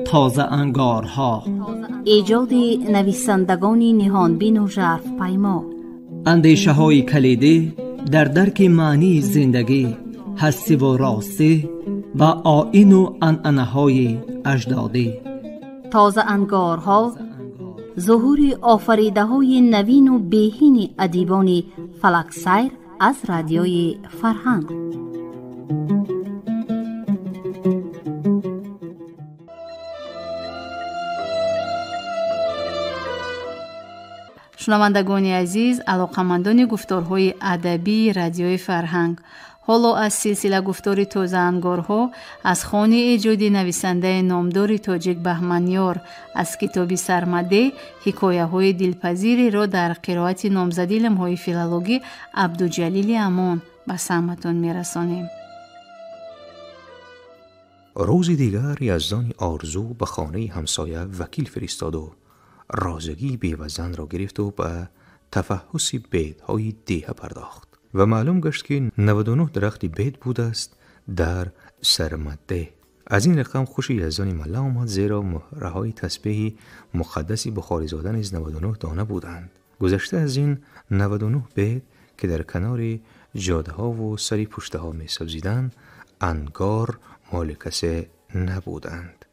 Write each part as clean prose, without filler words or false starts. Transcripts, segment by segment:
تازه انگارها، ایجاد نویسندگان نهانبین و ژرف پیما، اندیشه های کلیدی در درک معنی زندگی، هستی و راستی و آیین و عنعنه های اجدادی. تازه انگارها، ظهور آفریده های نوین و بهین ادیبان فلک سیر از رادیوی فرهنگ. شنوندگان عزیز، علاقمندان گفتارهای ادبی رادیوی فرهنگ، حالا از سلسله گفتار تازه انگارها از خوانی ایجادی نویسنده نامدار تاجیک بهمنیار از کتاب سرمده حکایه های دلپذیری را در قرائت نامزد علمهای فیلولوژی عبدالجلیل امان به سمعتان میرسانیم. روز دیگر یزدان آرزو به خانه همسایه وکیل فرستاد و رازگی بیوزن را گرفت و به تفحص بیت‌های دیه پرداخت و معلوم گشت که 99 درخت بیت بود است در سرمده. از این رقم خوش یزدان ملا آمد، زیرا مهره‌های تسبیح مقدس بخاری زاده نیز 99 دانه بودند. گذشته از این 99 بیت که در کنار جاده ها و سری پشته ها می سبزیدند، انگار مال کسی نبودند.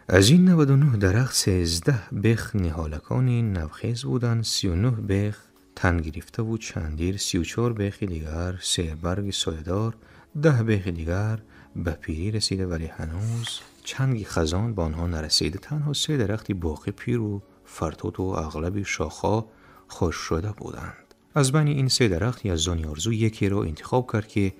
از این 99 درخت 13 بیخ نهالکانی نوخیز بودند، 39 بیخ تن گرفته و چندیر، 34 بیخ دیگر سه برگ سایه‌دار، 10 بیخ دیگر به پیری رسیده ولی هنوز چنگ خزان به آنها نرسیده. تنها 3 درختی باقی پیر و فرتوت و اغلب شاخها خشک شده بودند. از بین این 3 درخت یزدان آرزو یکی را انتخاب کرد که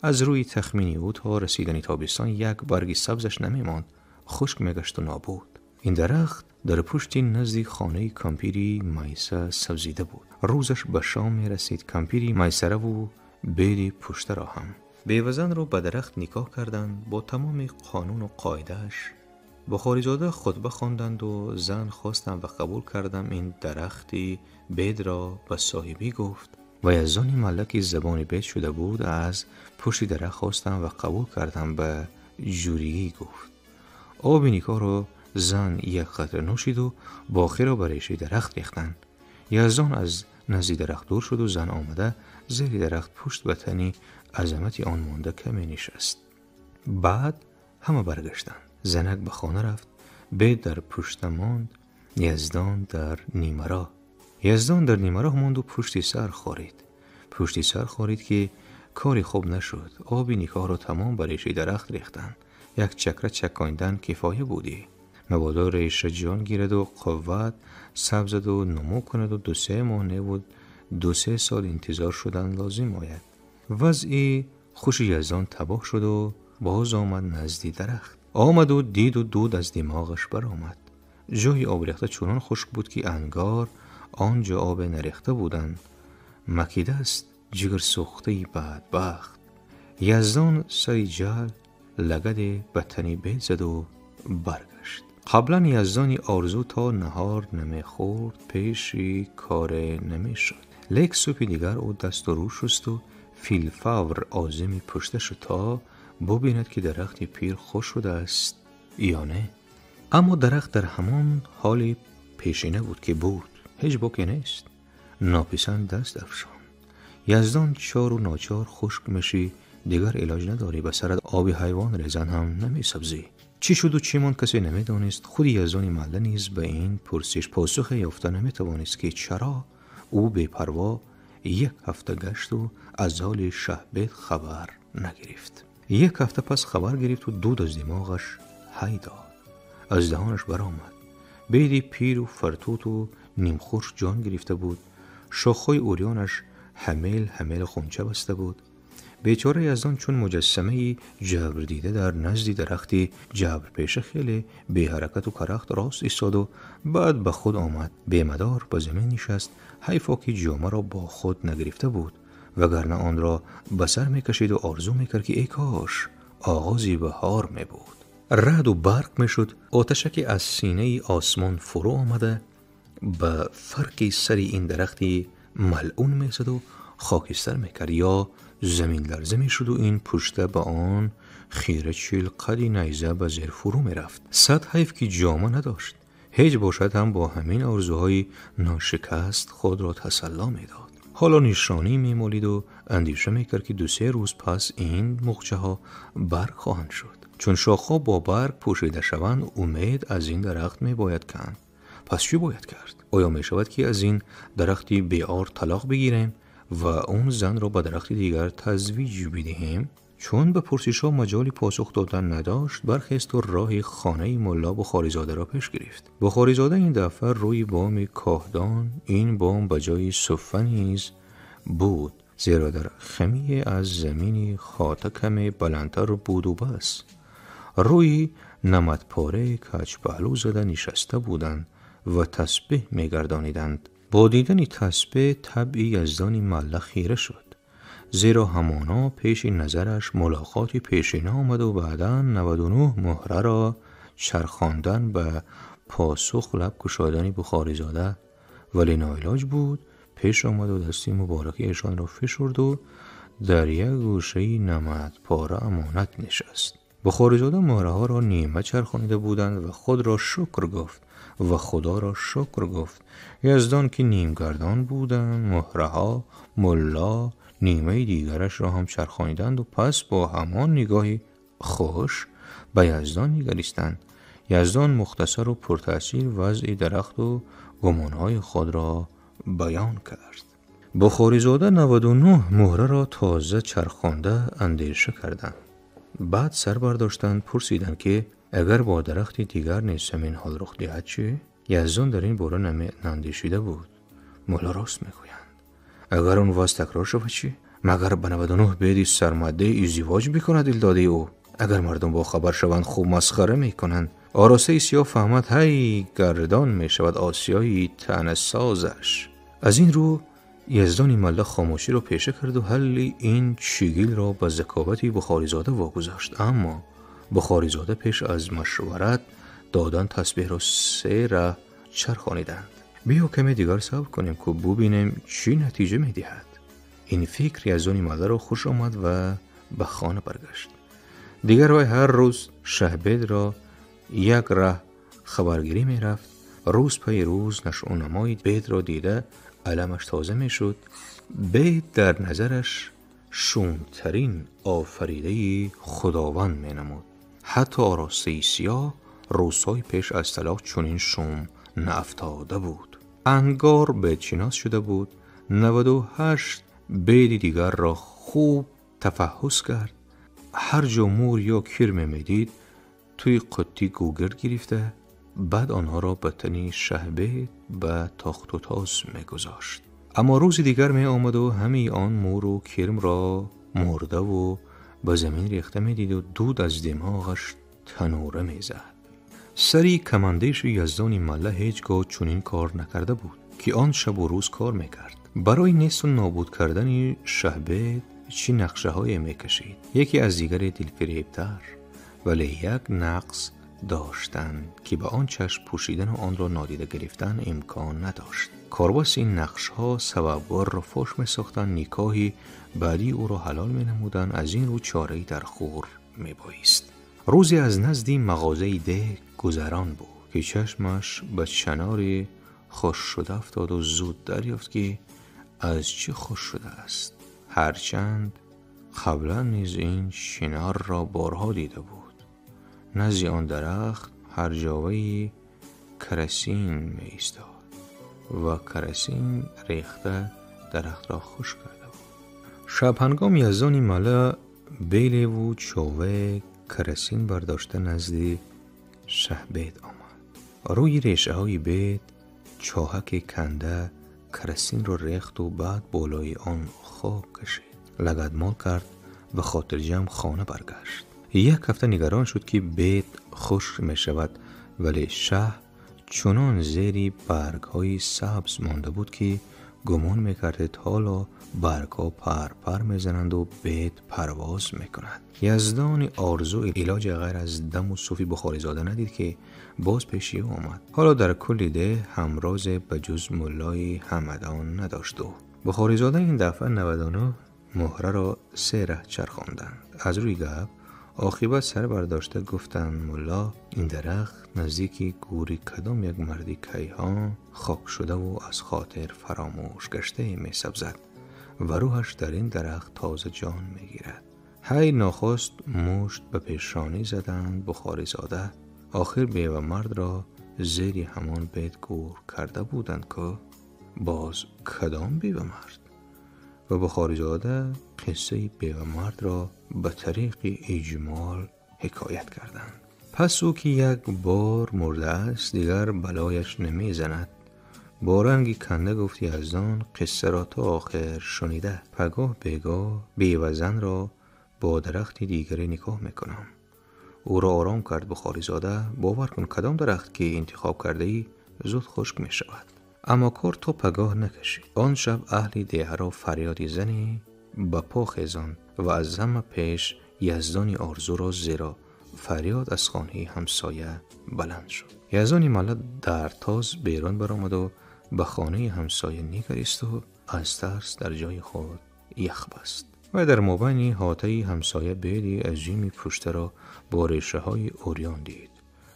از روی تخمین او تا رسیدن تابستان یک برگی سبزش نمی‌ماند، خشک میگشت و نابود. این درخت در پشت نزدیک خانه کمپیری میسه سبزیده بود. روزش به شام می رسید. کمپیری میسره و بیل پشت را هم بیوزن رو به درخت نکاح کردند. با تمام قانون و قاعدهش بخاری زاده خطبه خواندند و زن خواستند و قبول کردند. این درختی بیل را به صاحبی گفت و یزدان ملک زبان بیت شده بود از پشت درخت خواستند و قبول کردند. به جوریی گفت. آب نکاح را زن یک قطره نوشید و باقی را بر ریشه درخت ریختند. یزدان از نزد درخت دور شد و زن آمده زیر درخت پشت به تنی عظمت آن مانده کمی نشست. بعد همه برگشتند. زنک به خانه رفت، بیت در پشت ماند، یزدان در نیمه راه. یزدان در نیمه راه ماند و پشت سر خورید که کاری خوب نشد. آب نکاح را تمام بر ریشه درخت ریختند. یک چکره چکاندن کفایه بودی. مبادا ریشه جان گیرد و قوت سبزد و نمو کند و 2-3 ماه نبود 2-3 سال انتظار شدن لازم آید. وضعی خوش یزدان تباه شد و باز آمد نزدی درخت. آمد و دید و دود از دماغش برآمد. جای آب ریخته چنان خشک بود که انگار آنجا آب نریخته بودند. مکیده است جگر سوخته بدبخت. یزدان سری جل لگد به تنی بیت زد و برگشت. قبلا یزدان آرزو تا نهار نمیخورد، پیشی کار نمیشد. لیک صبح دیگر او دست و رو شست و فیلفور عازمی پشته شد تا ببیند که درخت پیر خوش شده است یا نه. اما درخت در همان حال پیشینه بود که بود، هیچ باکی نیست. ناپسند دست افشان. یزدان چار و ناچار خشک میشی، دیگر علاج نداری، به سرت آب حیوان ریزن هم نمی سبزی. چی شد و چی ماند کسی نمی دانست. خود یزدان مله نیز به این پرسش پاسخ یافته نمی توانست که چرا او بی پروا 1 هفته گشت و از حال شهبید خبر نگرفت. 1 هفته پس خبر گرفت و دود از دماغش های داد. از دهانش برآمد. بیدی پیر و فرتوت و نیمخورش جان گرفته بود. شاخهای اوریانش حمیل خونچه بسته بود. بیچاره یزدان چون مجسمه جبر دیده در نزد درختی جبر پیشه خیلی بی حرکت و کرخت راست ایستاد و بعد به خود آمد. بی مدار به زمین نشست. حیفا که جامه را با خود نگرفته بود، وگرنه آن را به سر میکشید و آرزو میکرد که ای کاش آغازی بهار می بود. رعد و برق میشد. آتشکی از سینه آسمان فرو آمده به فرق سری این درختی ملعون میزد و خاکستر میکرد یا زمین لرزه می شد و این پشته به آن خیره چیل قدی نیزه به زیر فرو می رفت. صد حیف که جامه نداشت. هیچ باشد هم با همین آرزوهای ناشکست خود را تسلا می داد. حالا نشانی می مالید و اندیشه می کرد که 2-3 روز پس این مغچه ها برگ خواهند شد. چون شاخها با برگ پوشیده شوند امید از این درخت می باید کند. پس چی باید کرد؟ آیا می شود که از این درختی بیار طلاق بگیریم و اون زن را به درختی دیگر تزویج بدهیم؟ چون به پرسش‌ها مجالی پاسخ دادن نداشت، برخاست و راه خانه ملا بخاریزاده را پیش گرفت. بخاریزاده این دفعه روی بام کاهدان، این بام به جای صفه نیز بود، زیرا در خمیه از زمینی خاطکم بلندتر بود و بس. روی نمدپاره کج پهلو زده نشسته بودند و تسبیح می‌گردانیدند. با دیدن تسبیح طبع یزدان مله خیره شد، زیرا همانا پیش نظرش ملاقاتی پیشین آمد و بعدا 99 مهره را چرخاندن به پاسخ لب گشادن بخاریزاده، ولی ناعلاج بود. پیش آمد و دستی مبارکی ایشان را فشرد و در یک گوشه نمدپاره امانت نشست. بخاریزاده مهره ها را نیمه چرخانیده بودند و خود را شکر گفت و خدا را شکر گفت. یزدان که نیمگردان بودند، مهره ها ملا نیمه دیگرش را هم چرخانیدند و پس با همان نگاهی خوش به یزدان نگریستند. یزدان مختصر و پرتأثیر وضع درخت و گمانهای خود را بیان کرد. بخاریزاده 99 مهره را تازه چرخانده اندیشه کردند. بعد سر برداشتند، پرسیدند که اگر با درختی دیگر نیز همین حال رخ دهد چه؟ یزدان در این باره ناندیشیده بود. مولا راست میگویند. اگر اون واس تکرار شود چی؟ مگر به 99 بیدی سرمده ازدواج بکند دلداده او؟ اگر مردم با خبر شوند خوب مسخره میکنند. آراسته سیاه فهمد هی گردان میشود آسیایی طعنه سازش. از این رو یزدان مله خاموشی را پیشه کرد و حل این چیگیل را به ذکاوتی بخاریزاده واگذاشت. اما بخاریزاده پیش از مشورت دادن تسبیح را 3 ره چرخانیدند. بیا کمی دیگر صبر کنیم که ببینیم چی نتیجه میدهد. این فکر یزدان مله را خوش آمد و به خانه برگشت. دیگر وی هر روز شهبید را 1 ره خبرگیری می رفت. روز پی روز نشو و نمای بید را دیده علمش تازه می شد. بید در نظرش شومترین آفریده خداوند می نمود. حتی آراسته سیاه روزهای پیش از طلاق چنین شوم نافتاده بود. انگار بیدشناس شده بود. 98 بید دیگر را خوب تفحص کرد. هر جا مور یا کرم میدید توی قطی گوگرد گرفته، بعد آنها را به تنی شهبید به تاخت و تاز میگذاشت. اما روز دیگر می آمد و همه آن مور و کرم را مرده و به زمین ریخته میدید و دود از دماغش تنوره میزد. سری کماندیش یزدان مله هیچگاه چنین کار نکرده بود که آن شب و روز کار میکرد. برای نیست و نابود کردن شهبید چی نقشه های میکشید. یکی از دیگر دلفریبتر، ولی یک نقص داشتند که به آن چشم پوشیدن و آن را نادیده گرفتن امکان نداشت. کارباس این نقش ها سببوار را فوش می ساختن، نکاحی بعدی او را حلال می نمودن. از این رو چاره‌ای در خور می بایست. روزی از نزدی مغازه ده گذران بود که چشمش به چناری خوش شده افتاد و زود دریافت که از چه خوش شده است، هرچند قبلا نیز این شنار را بارها دیده بود. نزد آن درخت هر جاوی کرسین می ایستاد و کرسین ریخته درخت را خوش کرده بود. شب هنگام یزدان مله بیل و چاوه کرسین برداشته نزد شهبید آمد. روی ریشه های بید چاهک کنده کرسین را ریخت و بعد بالای آن خاک کشید. لگدمال کرد و خاطر جمع خانه برگشت. 1 هفته نگران شد که بید خشک می شود، ولی شه چنان زیری برگ های سبز مانده بود که گمان می کرد حالا برگ ها پر می زنند و بید پرواز می کند. یزدان آرزو علاج غیر از دم و صوفی بخاریزاده ندید که باز پیشی آمد. حالا در کل ده همراز به جز ملای همدان نداشت و بخاریزاده این دفعه 99 مهره را 3 ره چرخاندند. از روی گپ عاقبت سر برداشته گفتند ملا این درخت نزدیکی گوری کدام یک مردی کیهان خاک شده و از خاطر فراموش گشته می سبزد و روحش در این درخت تازه جان می گیرد. هی ناخست مشت به پیشانی زدند بخاری زاده. آخر بیوه مرد را زیر همان بیت گور کرده بودند که باز کدام بیوه مرد؟ و بخاری زاده قصه بیوه مرد را به طریق اجمال حکایت کردند. پس او که یک بار مرده است دیگر بلایش نمی زند. با رنگی کنده گفتی از آن قصه را تا آخر شنیده. پگاه بیگاه بیوه زن را با درخت دیگری نکاح میکنم. او را آرام کرد بخاری زاده. باور کن کدام درخت که انتخاب کرده ای زود خشک می شود. اما کار تو پگاه نکشید. آن شب اهل دیه را فریادی زنی به پا خیزان و از همه پیش یزدانی آرزو را زیرا فریاد از خانه همسایه بلند شد. یزدانی ملت در تاز بیرون برآمد و به خانه همسایه نگریست و از ترس در جای خود یخ بست و در مابین حاطه همسایه بیدی عظیمی پشته را با ریشه های اوریان دید.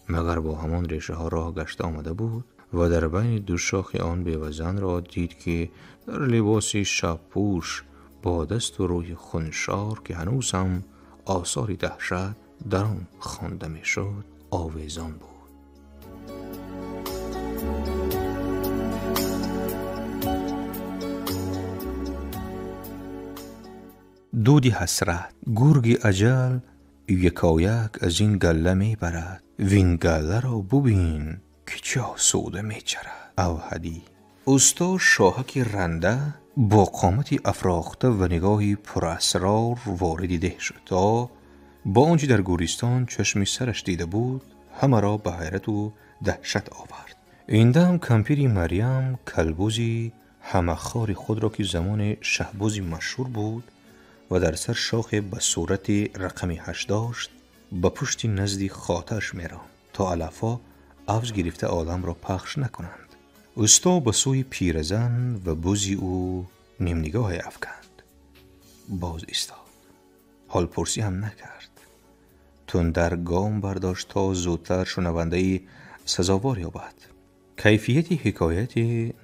مگر با همان ریشه ها راه گشته آمده بود و در بین دو شاخ آن بیوه زن را دید که در لباسی شب پوش با دست و روی خونشار که هنوز هم آثاری دهشت در آن خوانده می شد آویزان بود. دودی حسرت گرگ اجل یکایک از این گله می برد وین گله را ببین که چه آسوده می چرد. اوحدی استا شاهک رنده با قامتی افراخته و نگاهی پر اسرار واردی ده شد تا با آنچه در گورستان چشمی سرش دیده بود همه را به حیرت و دهشت آورد. این دم کمپیری مریم کلبوزی همه خار خود را که زمان شهبازی مشهور بود و در سر شاخ به صورت رقم 8 داشت به پشت نزدی خاطرش میران تا علفا عوض گرفته آدم را پخش نکنند. استا به سوی پیرزن و بوزی او نیم نگاه افکند. باز ایستاد. حال پرسی هم نکرد. تندر گام برداشت تا زودتر شنونده سزاوار یابد. کیفیت حکایت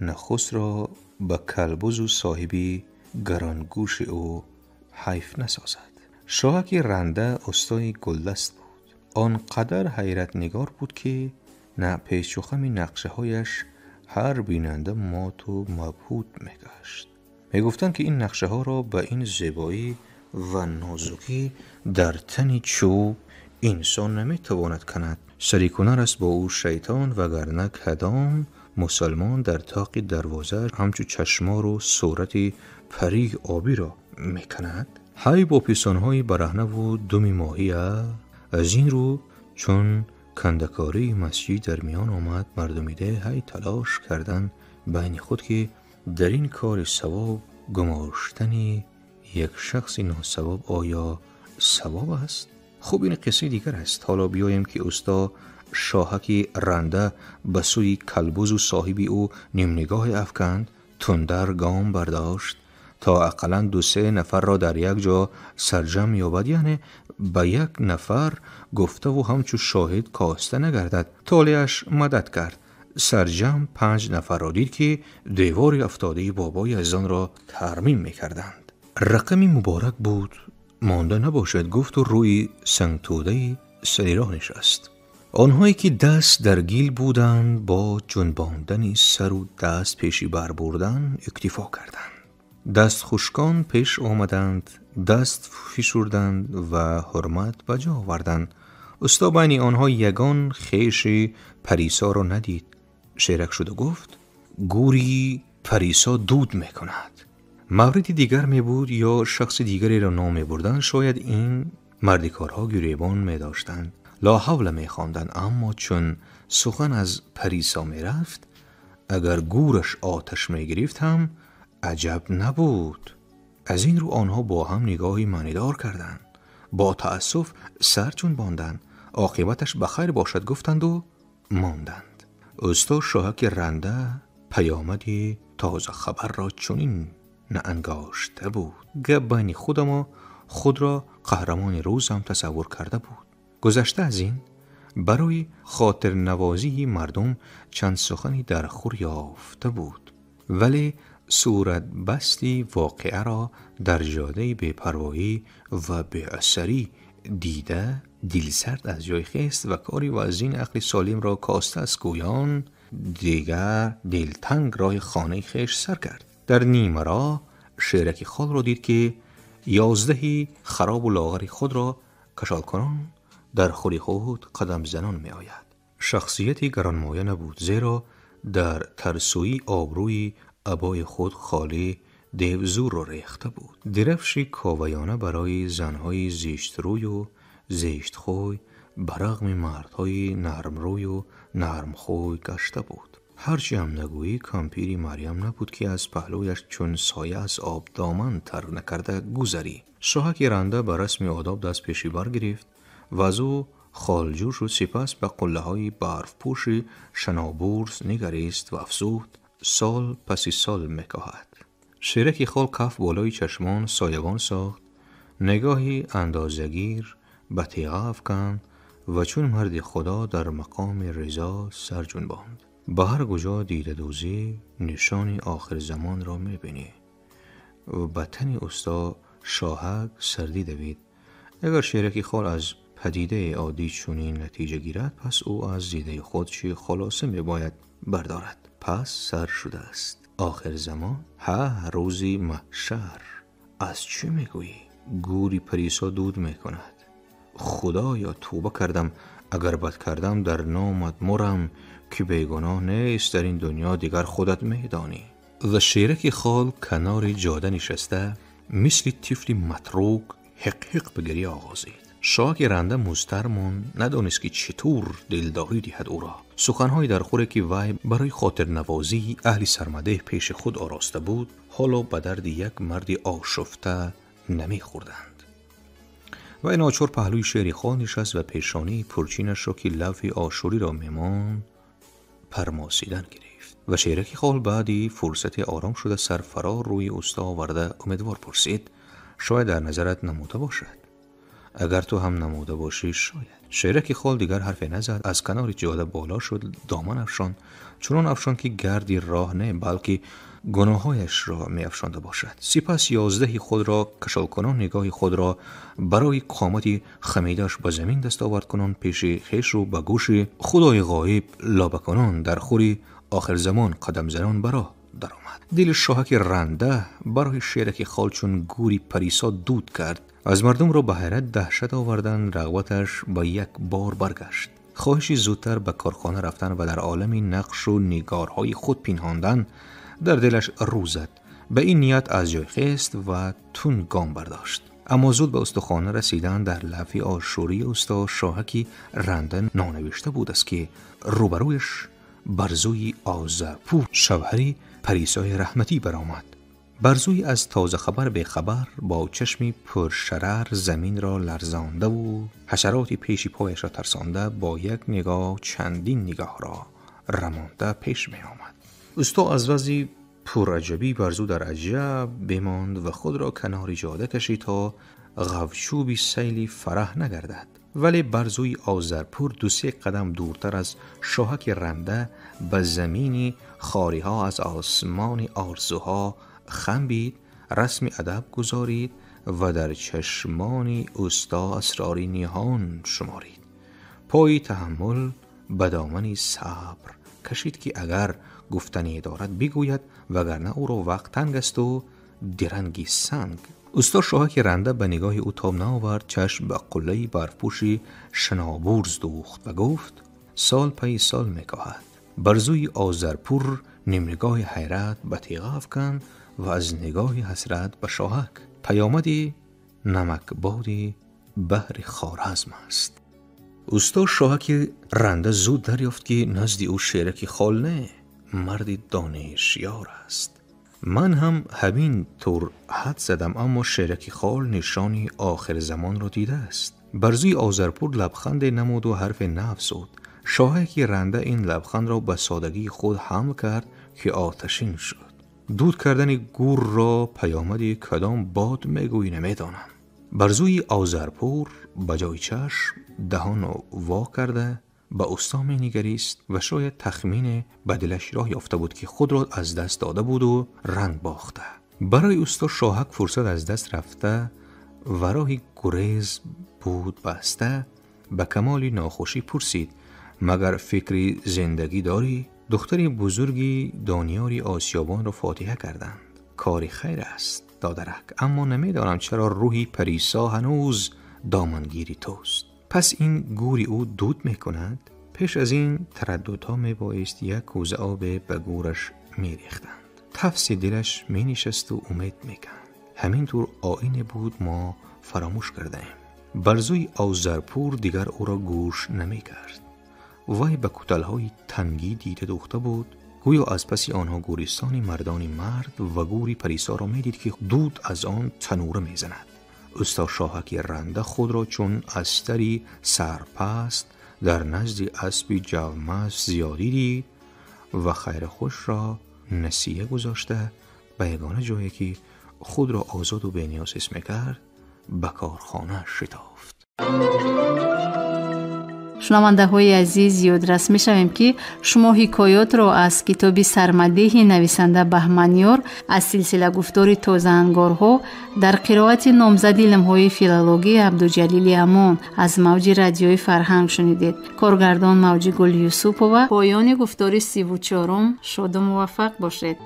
نخست را به کلبوز و صاحبی گرانگوش او حیف نسازد. شاهک رنده استای گلدست بود. آنقدر حیرت نگار بود که نه پیش و خم نقشه هایش هر بیننده مات و مبهوت میگشت. میگفتند که این نقشه ها را به این زیبایی و نازکی در تنی چوب انسان نمیتواند کند. سریکنر است با او شیطان وگرنه کدام مسلمان در طاق دروازه همچو چشمار و صورت پری آبی را میکند. های با پیسانهای برهنه و دم ماهی از این رو چون کندکاری مسجد در میان آمد مردمی ده های تلاش کردن بین خود که در این کار ثواب گماشتن یک شخص ناثواب آیا ثواب است؟ خب این قصه دیگر است. حالا بیاییم که استا شاهک رنده به سوی کلبوز و صاحبی او نیم نگاه افکند. تندر گام برداشت تا اقلاً 2-3 نفر را در یک جا سرجم یابد، یعنی به یک نفر گفته و همچو شاهد کاسته نگردد. طالعش مدد کرد. سرجم 5 نفر را دید که دیوار افتاده بابای یزدان را ترمیم میکردند. رقم مبارک بود مانده نباشد گفت و روی سنگ توده سری راه نشست. آنهایی که دست در گیل بودند با جنباندن سر و دست پیشی بر بردن اکتفا کردند. دست خشکان پیش آمدند، دست فشردند و حرمت بجا آوردند. استا بین آنها یگان خیش پریسا را ندید. شیرک شد و گفت گوری پریسا دود میکند. موردی دیگر می بود یا شخص دیگری را نام می بردن. شاید این مردکارها گریبان می داشتند، لا حول می خواندند. اما چون سخن از پریسا می رفت اگر گورش آتش می گرفت هم عجب نبود. از این رو آنها با هم نگاهی معنیدار کردند. با تأسف سر جنباندند. عاقبتش بخیر باشد گفتند و ماندند. استا شاهک رنده پیامدی تازه خبر را چنین نه انگاشته بود. بین خودم خود را قهرمان روز هم تصور کرده بود. گذشته از این برای خاطر نوازی مردم چند سخنی در خور یافته بود، ولی صورت بستی واقعه را در جاده بی‌پروایی و بی‌اثری دیده دلسرد از جای خست و کاری وزین عقل سالم را کاسته از گویان دیگر دلتنگ راه خانه خیش سر کرد. در نیمه راه شیرک خال را دید که 11 خراب و لاغر خود را کشال کنان در خوری خود قدم زنان می آید. شخصیتی گرانمایه نبود، زیرا در ترسویی آبروی عبای خود خالی دیوزور را ریخته بود. درفشی کاویانه برای زنهای زشت روی و زشت خوی برغم مردهای نرم روی و نرم خوی گشته بود. هرچی هم نگویی کامپیری مریم نبود که از پهلویش چون سایه از آب دامن تر نکرده گذری. شاهک رنده به رسم آداب دست پیشی برگرفت و از او خالجو شد. سپس به قله های برف پوش شنابورز نگریست و افزود سال پسی سال میکاهد. شیرک خال کف بالای چشمان سایبان ساخت، نگاهی اندازگیر به تیغه افکند و چون مرد خدا در مقام رضا سر جنباند. به هر کجا دیده دوزی نشانی آخر زمان را میبینی و به تن استا شاهک سردی دوید. اگر شیرک خال از پدیده عادی چنین نتیجه گیرد، پس او از دیده خود چی خلاصه میباید بردارد. پس سر شده است آخر زمان، روزی محشر. از چی میگویی؟ گوری پریسا دود میکند. خدایا توبه کردم، اگر بد کردم در نامت مرم که بیگناه نیست در این دنیا دیگر خودت میدانی. و شیرک خال کنار جاده نشسته مثل طفل متروک حق حق به گریه آغازید. شاهک رنده مضطرمان ندانست که چطور دلداری دهد او را. سخنهای در خوره که وی برای خاطر نوازی اهل سرمده پیش خود آراسته بود حالا به درد یک مرد آشفته نمی خوردند. و این ناچار پهلوی شیرک خال نشست و پیشانی پرچینش را که لوح آشوری را میمان پرماسیدن گرفت. و شیرک خال بعدی فرصت آرام شده سرفرار روی استا آورده امیدوار پرسید شاید در نظرت نموده باشد؟ اگر تو هم نموده باشی شاید. شیرک خال دیگر حرفی نزد، از کنار جاده بالا شد، دامن افشاند، چنان افشاند که گردی راه نه بلکه گناهایش را می افشانده باشد. سپس 11 خود را کشال کنان نگاه خود را برای قامت خمیدش به زمین دست آورد کنان پیش خیش رو به گوش خدای غایب لابه کنان در خوری آخر زمان قدم زنان برا در آمد. دل شاهک رنده برای شیرک خال چون گوری پریسا دود کرد. از مردم را به حیرت دهشت آوردن، رغبتش با یک بار برگشت. خواهشی زودتر به کارخانه رفتن و در عالم نقش و نگارهای خود پنهاندن در دلش رو زد. به این نیت از جای خست و تون گام برداشت. اما زود به استخانه رسیدن در لوح آشوری استا شاهکی رنده نانوشته بود است که روبرویش برزوی آذرپور شوهری پریسای رحمتی برآمد. برزوی از تازه خبر به خبر با چشمی پرشرر زمین را لرزانده و حشراتی پیشی پایش را ترسانده با یک نگاه چندین نگاه را رمانده پیش می آمد. استا از وضعی پرعجبی برزو در عجب بماند و خود را کنار جاده کشید تا غوچوبی سیلی فرح نگردد. ولی برزوی آذرپور 2-3 قدم دورتر از شاهک رنده به زمینی خاری ها از آسمان آرزوها خنبید، رسم ادب گذارید و در چشمان استا اسراری نهان شمارید. پای تحمل به دامنی صبر کشید که اگر گفتنی دارد بگوید وگرنه او را وقت تنگ است و درنگی سنگ. استا شاهک رنده به نگاه او تاب نآورد، چشم به قله برفپوشی شنابورز دوخت و گفت سال پی سال میکاهد. برزوی آذرپور نمنگاه حیرت به تیغه افکند و از نگاه حسرت به شاهک پیامدی نمکبادی بحر خوارزم است. استا شاهک رنده زود دریافت که نزد او شیرک خال نه، مرد دانشیار است. من هم همین طور حد زدم، اما شیرک خال نشانی آخر زمان را دیده است. برزوی آذرپور لبخند نمود و حرف نفسود. شاهک رنده این لبخند را به سادگی خود حمل کرد که آتشین شد. دود کردن گور را پیامدی کدام باد میگویی نمیدانم. برزوی آذرپور بجای چشم دهان وا کرده به استا می نگریست و شاید تخمین به دلش راه یافته بود که خود را از دست داده بود و رنگ باخته. برای استا شاهک فرصت از دست رفته و راهی گریز بود بسته. به کمال ناخوشی پرسید مگر فکری زندگی داری؟ دختری بزرگی دانیاری آسیابان را فاتحه کردند. کاری خیر است دادرک، اما نمیدانم چرا روحی پریسا هنوز دامنگیری توست. پس این گوری او دود میکند؟ پیش از این ترددها میبایست یک کوزه آب به گورش میریختند. تفس دلش مینشست و امید میکند. همینطور آینه بود ما فراموش کردیم. برزوی آذرپور دیگر او را گوش نمیکرد. وی به کتلهای تنگی دیده دوخته بود، گویا از پس آنها گورستانی مردانی مرد و گوری پریسا را میدید که دود از آن تنوره میزند. استا شاهکی رنده خود را چون استری سرپست در نزد اسبی جومس زیادی دید و خیر خوش را نسیه گذاشته به یگانه جایی که خود را آزاد و بینیاز حس میکرد به کارخانه شتافت. шунавандаҳои азиз, ёдрас мешавем, ки шумо ҳикоётро аз китоби сармадеҳи нависанда Баҳманёр аз силсила гуфтори тозаангорҳо дар қироати номзади илмҳои филология Абдуҷалили Амон аз мавҷи радиои Фарҳанг шунидед. Коргардон Мавҷигул Юсупова. поёни гуфтори 34. шоду муваффақ бошед.